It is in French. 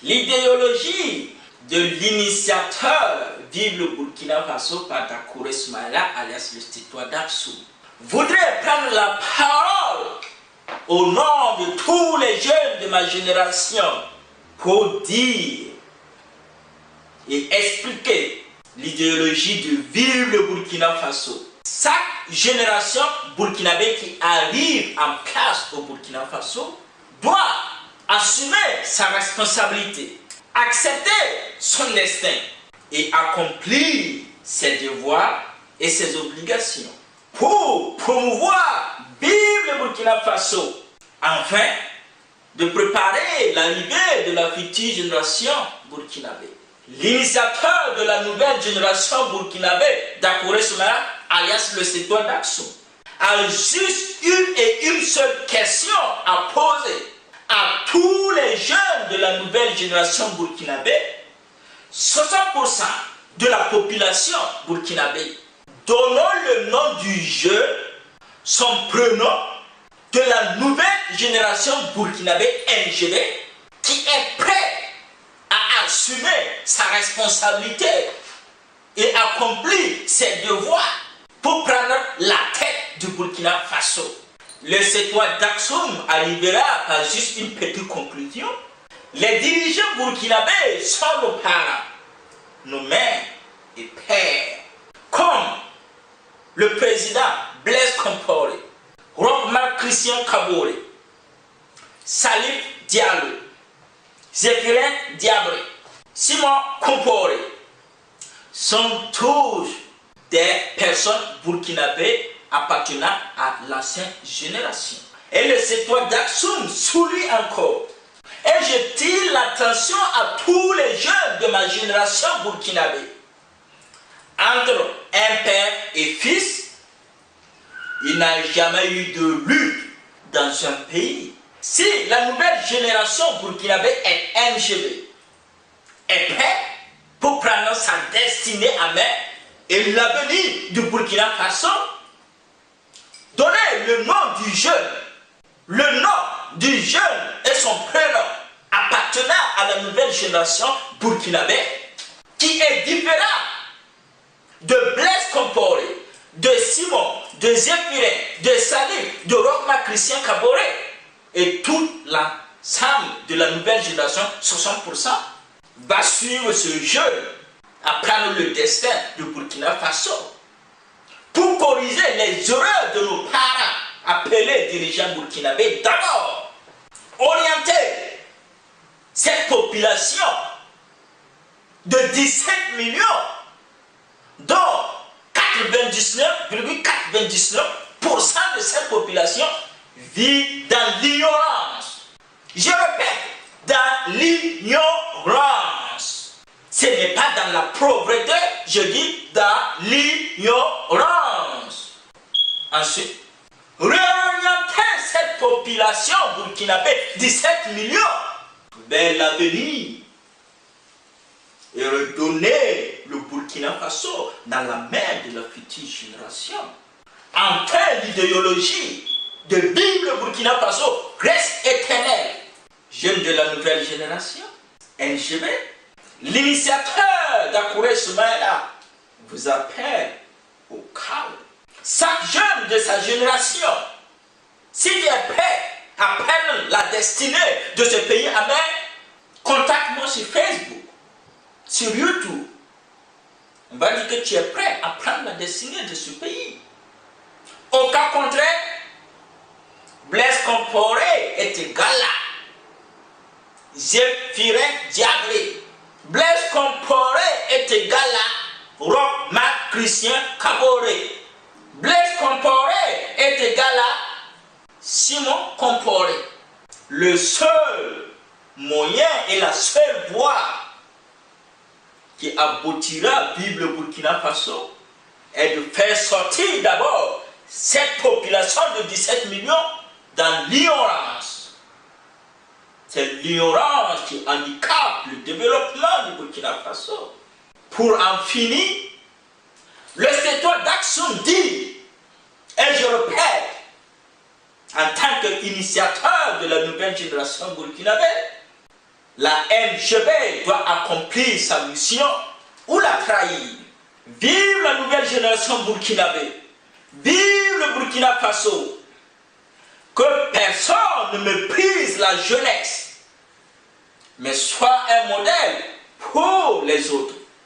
L'idéologie de l'initiateur Vive le Burkina Faso par Dakouré Soumaïla, alias le citoyen d'Aksum, voudrait prendre la parole au nom de tous les jeunes de ma génération pour dire et expliquer l'idéologie de Vive le Burkina Faso. Chaque génération burkinabé qui arrive en place au Burkina Faso doit assumer sa responsabilité, accepter son destin et accomplir ses devoirs et ses obligations pour promouvoir Vive le Burkina Faso, afin de préparer l'arrivée de la future génération burkinabé. L'initiateur de la nouvelle génération burkinabé, Dakouré Soumaïla, alias le citoyen d'Aksum, a juste une seule question à poser à tous les jeunes de la nouvelle génération burkinabé. 60% de la population burkinabé. Donnons le nom du jeune, son prénom, de la nouvelle génération burkinabé NGB qui est prêt à assumer sa responsabilité et accomplir ses devoirs pour prendre la tête du Burkina Faso. Le citoyen d'Aksum arrivera à juste une petite conclusion. Les dirigeants burkinabés sont nos parents, nos mères et pères, comme le président Blaise Compaoré, Roch-Marc Christian Kaboré, Salif Diallo, Zéphirin Diabré, Simon Compaoré, sont tous des personnes burkinabées appartenant à l'ancienne génération. Et le citoyen d'Aksum souligne encore. Et je tire l'attention à tous les jeunes de ma génération burkinabé. Entre un père et fils, il n'a jamais eu de lutte dans un pays. Si la nouvelle génération burkinabé est NGB, est prête pour prendre sa destinée à main et l'avenir du Burkina Faso, donnez le nom du jeune et son prénom appartenant à la nouvelle génération burkinabé qui est différent de Blaise Compaoré, de Simon, de Zéphirin, de Salif, de Roch-Marc Christian Kaboré et tout l'ensemble de la nouvelle génération, 60%, va suivre ce jeune à prendre le destin du Burkina Faso pour corriger les erreurs de nos parents appelés dirigeants burkinabés. D'abord, orienter cette population de 17 millions dont 99,99% de cette population vit dans l'ignorance. Je répète, dans l'ignorance. Ce n'est pas dans la pauvreté, je dis dans l'ignorance. Ensuite, réorienter cette population burkinabé, 17 millions, vers l'avenir et redonner le Burkina Faso dans la main de la future génération. Enfin, l'idéologie de Vive le Burkina Faso reste éternelle. Jeunes de la nouvelle génération, NGB, l'initiateur Dakouré Soumaïla vous appelle au calme. Chaque jeune de sa génération, s'il est prêt à prendre la destinée de ce pays à main, contacte-moi sur Facebook, sur YouTube. On va dire que tu es prêt à prendre la destinée de ce pays. Au cas contraire, Blaise Compaoré est égal à Zéphirin Diabré. Blaise Compaoré est égal à Roch-Marc Christian Kaboré. Blaise Compaoré est égal à Simon Compaoré. Le seul moyen et la seule voie qui aboutira à Vive le Burkina Faso est de faire sortir d'abord cette population de 17 millions dans l'ignorance. C'est l'ignorance qui handicape le développement du Burkina Faso. Pour en finir, le citoyen d'Aksum dit, et je répète, en tant qu'initiateur de la nouvelle génération burkinabé, la NGB doit accomplir sa mission ou la trahir. Vive la nouvelle génération burkinabé. Vive le Burkina Faso. Que personne ne méprise la jeunesse, mais soit un modèle pour les autres.